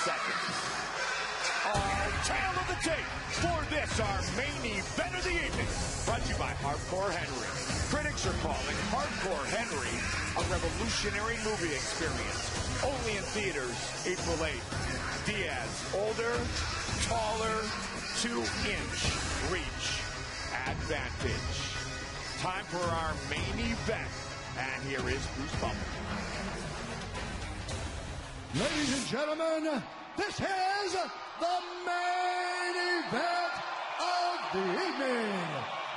seconds. Our tail of the tape for this, our main event of the evening. Brought to you by Hardcore Henry. Critics are calling Hardcore Henry a revolutionary movie experience. Only in theaters April 8th. Diaz, older, taller, 2-inch reach advantage. Time for our main event. And here is Bruce Bumble. Ladies and gentlemen, this is the main event of the evening.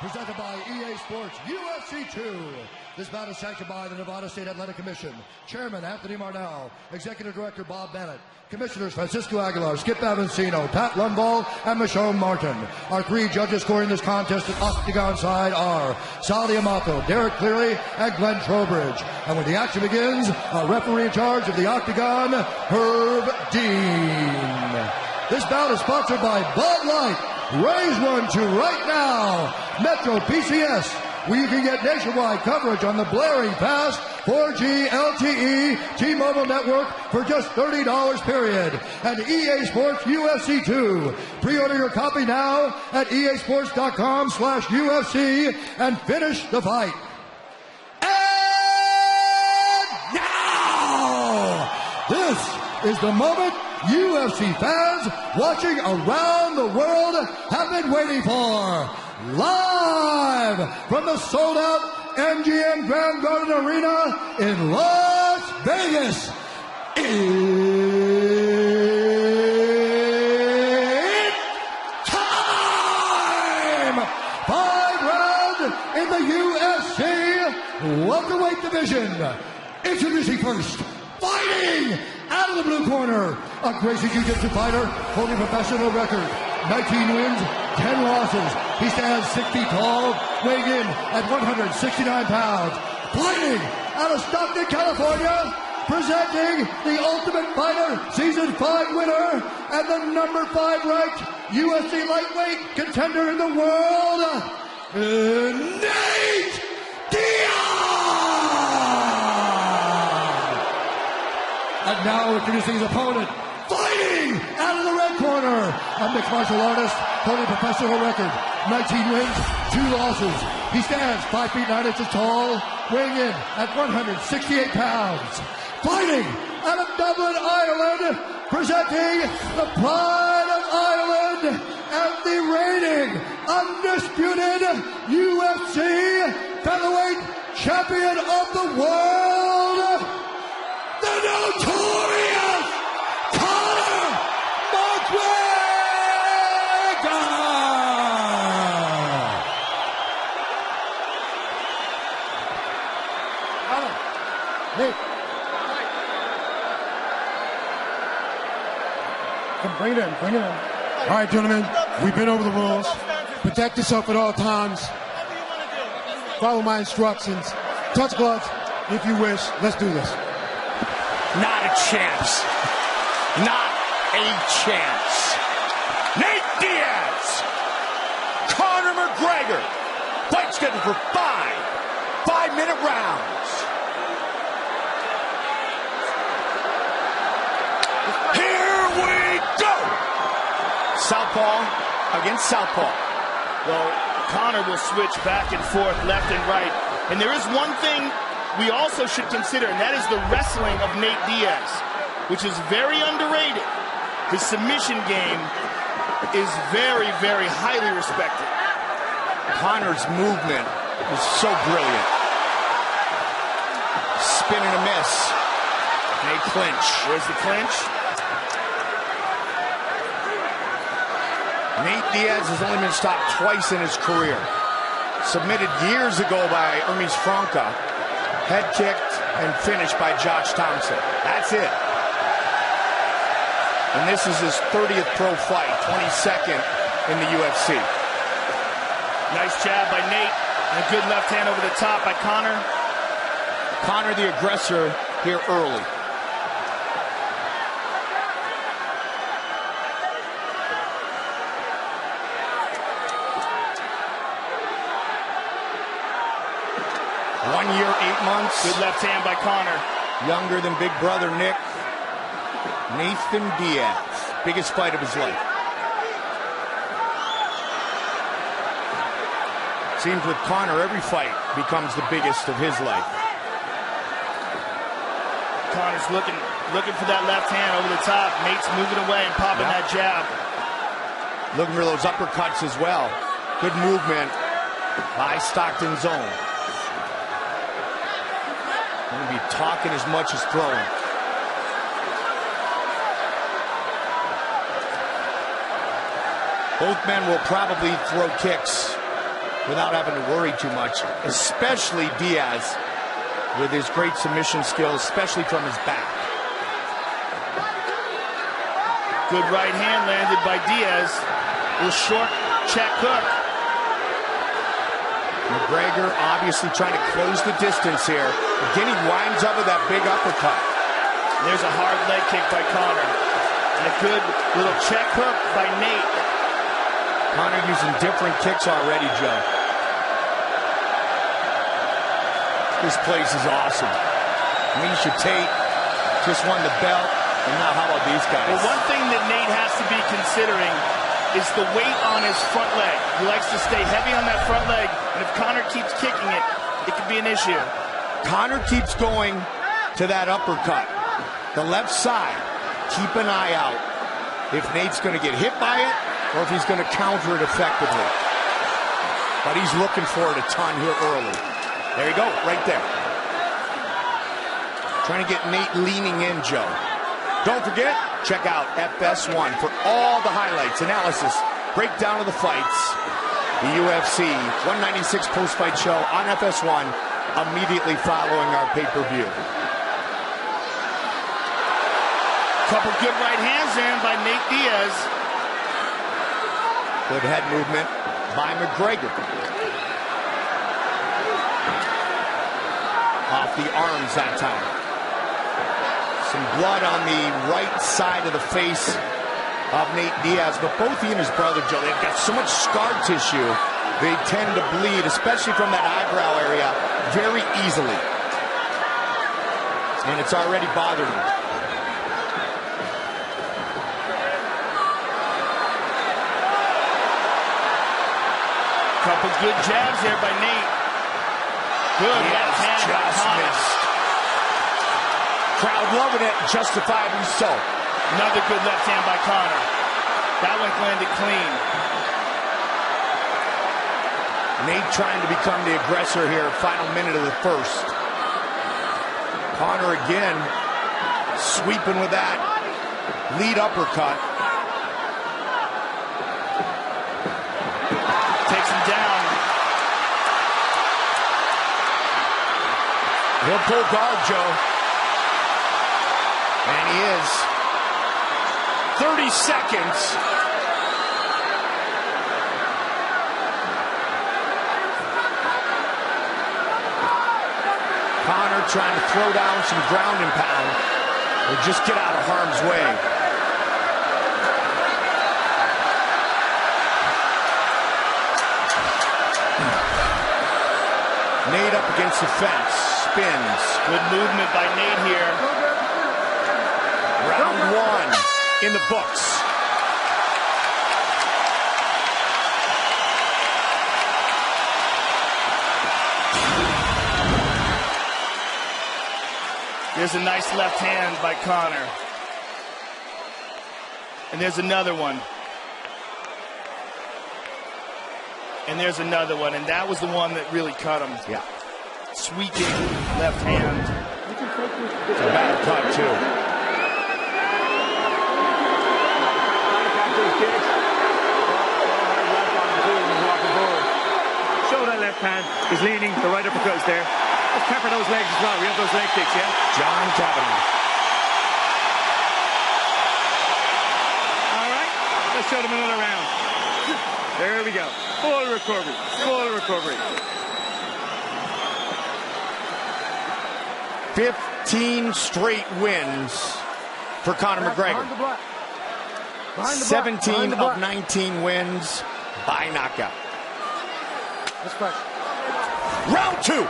Presented by EA Sports UFC 2. This bout is sanctioned by the Nevada State Athletic Commission. Chairman Anthony Marnell. Executive Director Bob Bennett. Commissioners Francisco Aguilar, Skip Avancino, Pat Lundvall, and Michelle Martin. Our three judges scoring this contest at Octagon side are Sally Amato, Derek Cleary, and Glenn Trowbridge. And when the action begins, our referee in charge of the Octagon, Herb Dean. This bout is sponsored by Bud Light. Raise one to right now. Metro PCS, where you can get nationwide coverage on the blaring fast 4G LTE T-Mobile network for just $30 period. And EA Sports UFC 2. Pre-order your copy now at easports.com/UFC and finish the fight. And now, this is the moment UFC fans watching around the world have been waiting for. Live from the sold-out MGM Grand Garden Arena in Las Vegas. It's time! 5 rounds in the UFC welterweight division. Introducing first, fighting out of the blue corner, a Gracie Jiu-Jitsu fighter holding professional record, 19 wins, 10 losses. He stands 6 feet tall, weighing in at 169 pounds. Fighting out of Stockton, California, presenting the Ultimate Fighter Season 5 winner and the number 5 ranked UFC lightweight contender in the world, Nate Diaz! And now introducing his opponent, fighting out of the red corner, a mixed martial artist holding a professional record, 19 wins, 2 losses. He stands 5 feet 9 inches tall, weighing in at 168 pounds. Fighting out of Dublin, Ireland, presenting the pride of Ireland and the reigning, undisputed UFC featherweight champion of the world, the notorious Conor McGregor! Nick. Bring it in, bring it in. All right, gentlemen, we've been over the rules. Protect yourself at all times. Follow my instructions. Touch gloves if you wish. Let's do this. Not a chance. Not a chance. Nate Diaz. Conor McGregor. Fight scheduled for 5-minute rounds. Here we go. Southpaw against southpaw. Well, Conor will switch back and forth, left and right. And there is one thing we also should consider, and that is the wrestling of Nate Diaz, which is very underrated. His submission game is very, very highly respected. Conor's movement is so brilliant. Spin and a miss. Nate clinch. Where's the clinch? Nate Diaz has only been stopped twice in his career. Submitted years ago by Hermes Franca. Head kicked and finished by Josh Thompson. That's it. And this is his 30th pro fight, 22nd in the UFC. Nice jab by Nate, and a good left hand over the top by Conor. Conor the aggressor here early.1 year, 8 months. Good left hand by Conor. Younger than big brother Nick. Nathan Diaz, biggest fight of his life. Seems with Conor, every fight becomes the biggest of his life. Conor's looking for that left hand over the top. Nate's moving away and popping that jab. Looking for those uppercuts as well. Good movement by Stockton's own. Going to be talking as much as throwing. Both men will probably throw kicks without having to worry too much, especially Diaz with his great submission skills, especially from his back. Good right hand landed by Diaz. A little short check hook. McGregor obviously trying to close the distance here. Again, he winds up with that big uppercut. There's a hard leg kick by Conor. And a good little check hook by Nate. Conor using different kicks already, Joe. This place is awesome. Misha Tate just won the belt, and now how about these guys? Well, one thing that Nate has to be considering is the weight on his front leg. He likes to stay heavy on that front leg, and if Conor keeps kicking it, it could be an issue. Conor keeps going to that uppercut. The left side, keep an eye out if Nate's going to get hit by it or if he's going to counter it effectively. But he's looking for it a ton here early. There you go, right there. Trying to get Nate leaning in, Joe. Don't forget, check out FS1 for all the highlights, analysis, breakdown of the fights. The UFC 196 post-fight show on FS1 immediately following our pay-per-view. Couple good right hands in by Nate Diaz. Good head movement by McGregor. Off the arms that time. Some blood on the right side of the face of Nate Diaz, but both he and his brother, Joe, they've got so much scar tissue, they tend to bleed, especially from that eyebrow area, very easily. And it's already bothering him. Couple good jabs there by Nate. Good left hand by Conor. Crowd loving it, justifiably so. Another good left hand by Conor. That one landed clean. Nate trying to become the aggressor here, final minute of the first. Conor again, sweeping with that lead uppercut. Takes him down. He'll pull guard, Joe. And he is. 30 seconds. Conor trying to throw down some ground and pound or just get out of harm's way. Nate up against the fence, spins. Good movement by Nate here. Round one in the books. There's a nice left hand by Conor. And there's another one. And there's another one. And that was the one that really cut him. Yeah. Sweeping left hand. It's a bad cut, too. Show that left hand. He's leaning. The right uppercut is there. Let's pepper those legs as well. We have those leg kicks, yeah? John Kavanaugh. All right. Let's show them another round. There we go. Full recovery. Full recovery. 15 straight wins for Conor McGregor. 17 of 19 wins by knockout. Round two.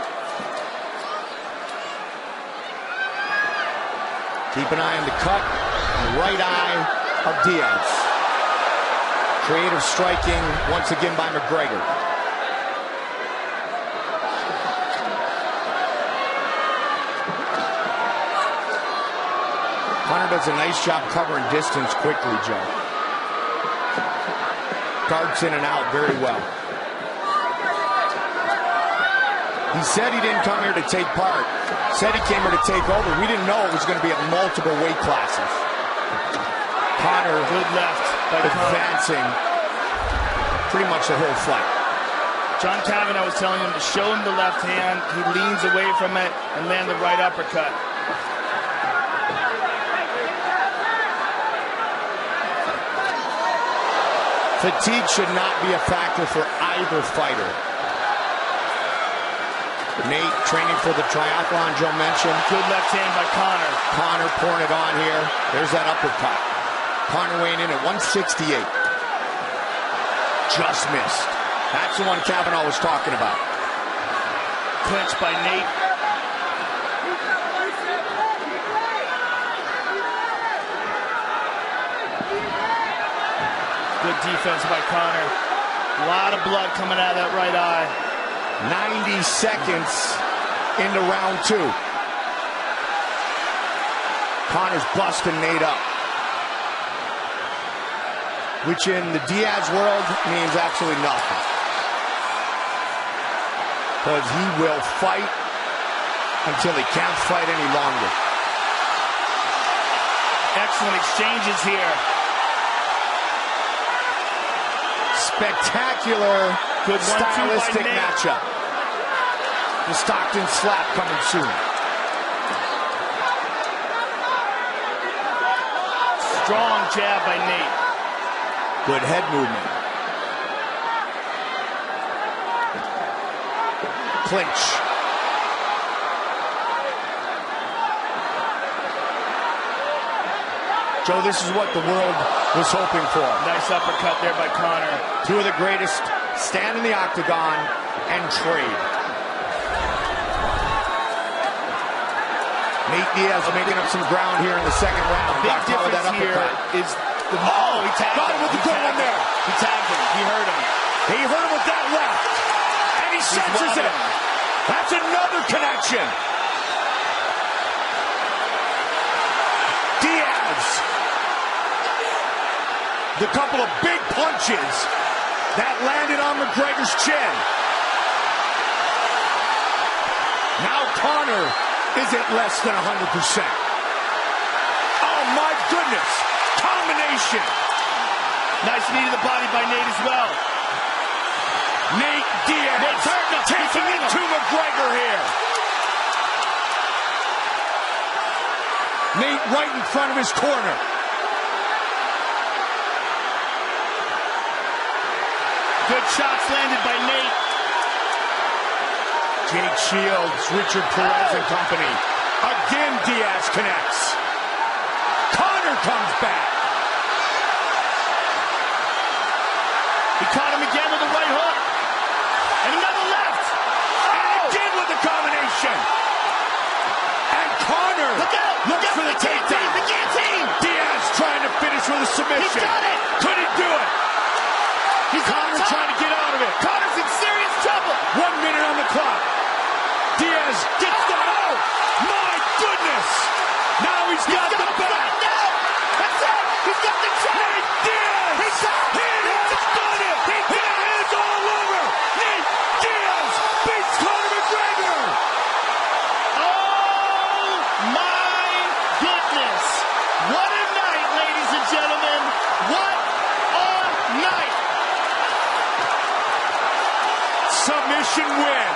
Keep an eye on the cut, the right eye of Diaz. Creative striking once again by McGregor. Conor does a nice job covering distance quickly, Joe. Darts in and out very well. He said he didn't come here to take part. Said he came here to take over. We didn't know it was going to be at multiple weight classes. Conor, good left by advancing pretty much the whole fight. John Kavanagh was telling him to show him the left hand. He leans away from it and land the right uppercut. Fatigue should not be a factor for either fighter. Nate training for the triathlon Joe mentioned. Good left hand by Conor. Conor pouring it on here. There's that uppercut. Conor weighing in at 168. Just missed. That's the one Kavanagh was talking about. Clinch by Nate. Good defense by Conor. A lot of blood coming out of that right eye. 90 seconds into round 2. Conor's busting Nate up, which in the Diaz world means absolutely nothing, because he will fight until he can't fight any longer. Excellent exchanges here. Spectacular, good stylistic matchup. The Stockton slap coming soon. Strong jab by Nate. Good head movement. Clinch. Joe, this is what the world was hoping for. Nice uppercut there by Conor. Two of the greatest stand in the octagon and trade. Nate Diaz making up some ground here in the second round. Big difference here is the he tagged got him with the good one there. He tagged him. He hurt him. He hurt him with that left. And he senses it. That's another connection. Diaz. The couple of big punches that landed on McGregor's chin. Now Conor is at less than 100%. Oh my goodness. Combination. Nice knee to the body by Nate as well. Nate Diaz taking it to McGregor here. Nate right in front of his corner. Good shots landed by Nate. Jake Shields, Richard Perez and company. Again, Diaz connects. Conor comes back. He caught him again with a right hook. And another left. And again with the combination. And Conor looks for the takedown. The guillotine. Diaz trying to finish with a submission. He got it. Couldn't do it. Conor trying to get out of it. Conor's in serious trouble. 1 minute on the clock. Diaz gets the out. My goodness. Now he's got the back. Now. That's it. He's got the check. Nate Diaz. He's got it. He's done it. His hands all over. Nate Diaz beats Conor McGregor. Oh my goodness. What a night, ladies and gentlemen. What a night. Submission win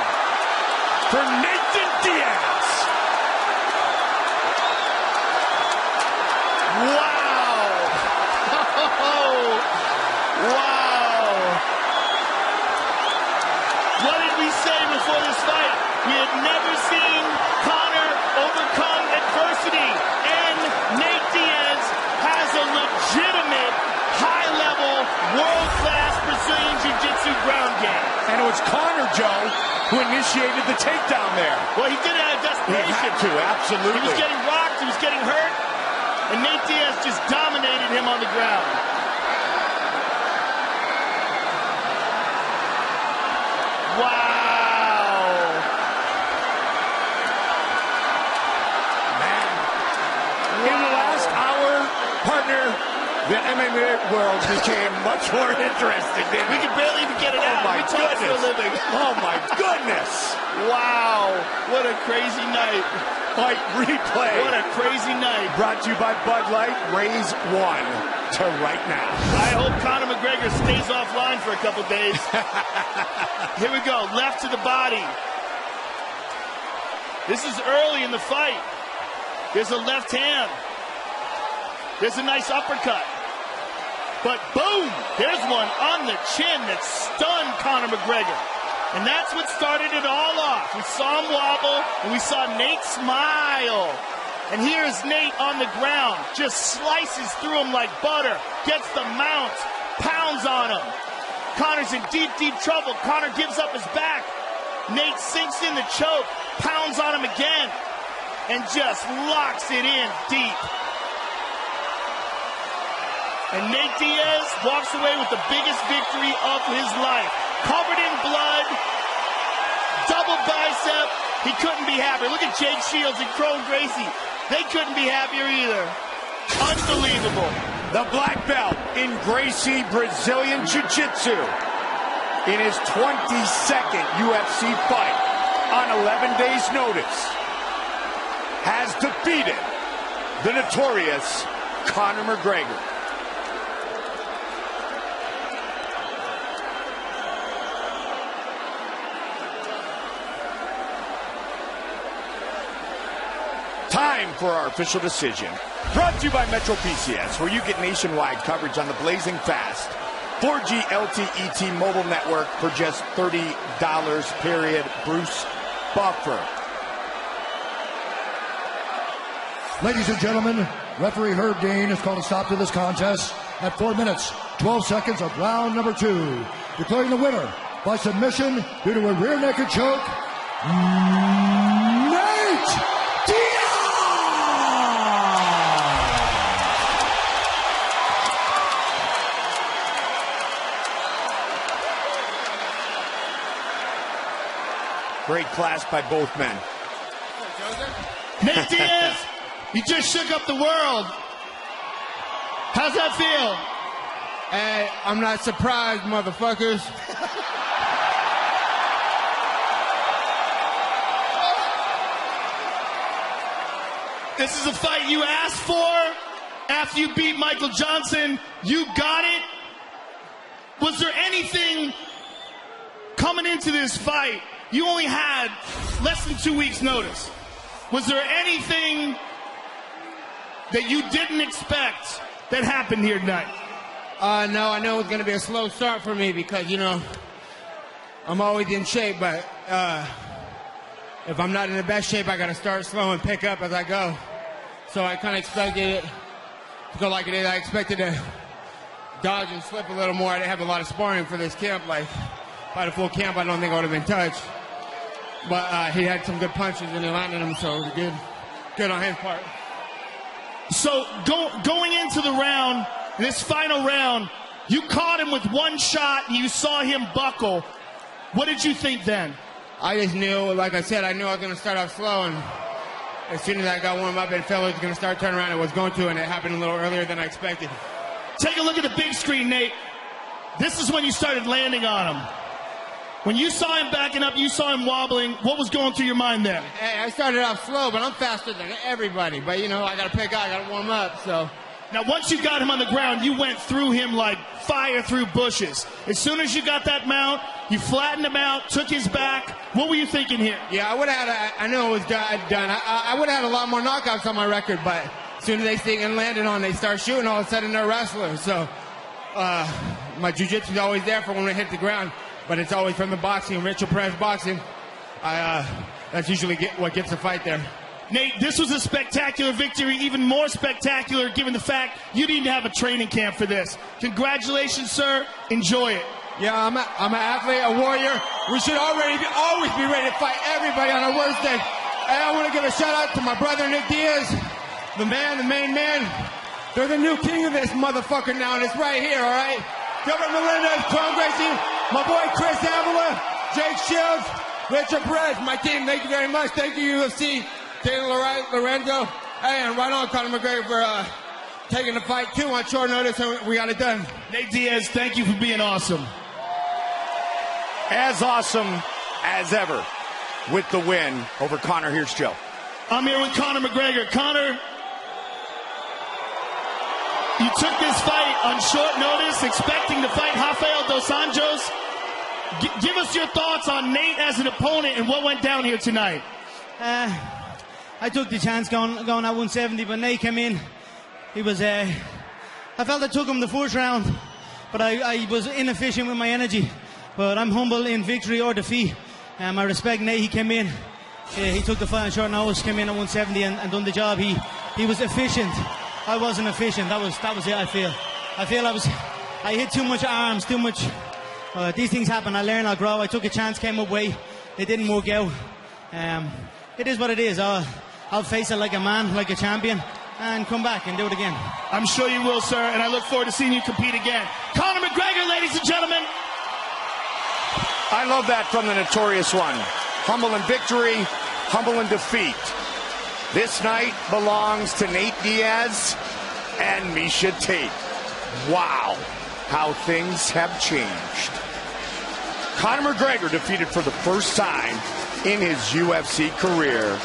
for Nathan Diaz. Wow. Wow. What did we say before this fight? We had never seen Conor overcome adversity, and Nate Diaz has a legitimate, high-level, world-class Brazilian Jiu-Jitsu ground game. And it was Conor, Joe, who initiated the takedown there. Well, he did it out of desperation. He had to, absolutely. He was getting rocked, he was getting hurt, and Nate Diaz just dominated him on the ground. Wow. Man. In the last hour, partner, the MMA world became much more interesting. We could barely even get it out. My We talk for a living. Oh my goodness! Wow, what a crazy night. Fight replay. What a crazy night. Brought to you by Bud Light. Raise one to right now. I hope Conor McGregor stays offline for a couple days. Here we go, left to the body. This is early in the fight. There's a left hand. There's a nice uppercut. But boom, there's one on the chin that stunned Conor McGregor. And that's what started it all off. We saw him wobble, and we saw Nate smile. And here's Nate on the ground, just slices through him like butter, gets the mount, pounds on him. Conor's in deep, deep trouble. Conor gives up his back. Nate sinks in the choke, pounds on him again, and just locks it in deep. And Nate Diaz walks away with the biggest victory of his life. Covered in blood, double bicep. He couldn't be happier. Look at Jake Shields and Chrome Gracie. They couldn't be happier either. Unbelievable. The black belt in Gracie Brazilian Jiu-Jitsu in his 22nd UFC fight on 11 days' notice has defeated the notorious Conor McGregor. Time for our official decision. Brought to you by Metro PCS, where you get nationwide coverage on the blazing fast 4G LTE T-Mobile network for just $30, period. Bruce Buffer. Ladies and gentlemen, referee Herb Dean has called a stop to this contest at 4 minutes, 12 seconds of round number 2. Declaring the winner by submission due to a rear naked choke, Nate Diaz! Great class by both men. Nate Diaz, you just shook up the world. How's that feel? Hey, I'm not surprised, motherfuckers. This is a fight you asked for after you beat Michael Johnson. You got it. Was there anything coming into this fight? You only had less than 2 weeks' notice. Was there anything that you didn't expect that happened here tonight? No, I know it's going to be a slow start for me because, you know, I'm always in shape, but if I'm not in the best shape, I got to start slow and pick up as I go. So I kind of expected it to go like it is. I expected to dodge and slip a little more. I didn't have a lot of sparring for this camp. Like, if I had a full camp, I don't think I would have been touched. But he had some good punches and he landed them, so it was good on his part. So going into the round, this final round, you caught him with one shot and you saw him buckle. What did you think then? I just knew, like I said, I knew I was going to start off slow, and as soon as I got warmed up and felt it was going to start turning around, it was going to, and it happened a little earlier than I expected. Take a look at the big screen, Nate. This is when you started landing on him. When you saw him backing up, you saw him wobbling, what was going through your mind then? Hey, I started off slow, but I'm faster than everybody. But, you know, I got to pick out, I got to warm up, so. Now, once you got him on the ground, you went through him like fire through bushes. As soon as you got that mount, you flattened him out, took his back. What were you thinking here? Yeah, I would have had I know it was done. I would have had a lot more knockouts on my record, but as soon as they see and landed on, they start shooting, all of a sudden they're wrestlers. So my jiu-jitsu is always there for when we hit the ground, but it's always from the boxing, Richard Perez boxing. That's usually what gets the fight there. Nate, this was a spectacular victory, even more spectacular given the fact you didn't have a training camp for this. Congratulations, sir. Enjoy it. Yeah, I'm an athlete, a warrior. We should always be ready to fight everybody on our worst day. And I want to give a shout out to my brother Nick Diaz, the main man. They're the new king of this motherfucker now, and it's right here, all right? Gilbert Melendez, Chrome Gracie, my boy Chris Avila, Jake Shields, Richard Perez, my team. Thank you very much. Thank you, UFC, Dana Lorenzo, and right on Conor McGregor for taking the fight too on short notice, and we got it done. Nate Diaz, thank you for being awesome. As awesome as ever with the win over Conor. Here's Joe. I'm here with Conor McGregor. Conor, you took this fight on short notice, expecting to fight Rafael Dos Anjos. Give us your thoughts on Nate as an opponent and what went down here tonight. I took the chance going at 170, but Nate came in. He was, I felt I took him the first round, but I was inefficient with my energy. But I'm humble in victory or defeat. I respect Nate. He came in. He took the fight on short notice, came in at 170 and done the job. He was efficient. I wasn't efficient. That was it, I feel. I hit too much arms, too much. These things happen. I learn, I grow. I took a chance, came up weight. It didn't work out. It is what it is. I'll face it like a man, like a champion, and come back and do it again. I'm sure you will, sir, and I look forward to seeing you compete again. Conor McGregor, ladies and gentlemen. I love that from the Notorious One. Humble in victory, humble in defeat. This night belongs to Nate Diaz and Miesha Tate. Wow, how things have changed. Conor McGregor defeated for the first time in his UFC career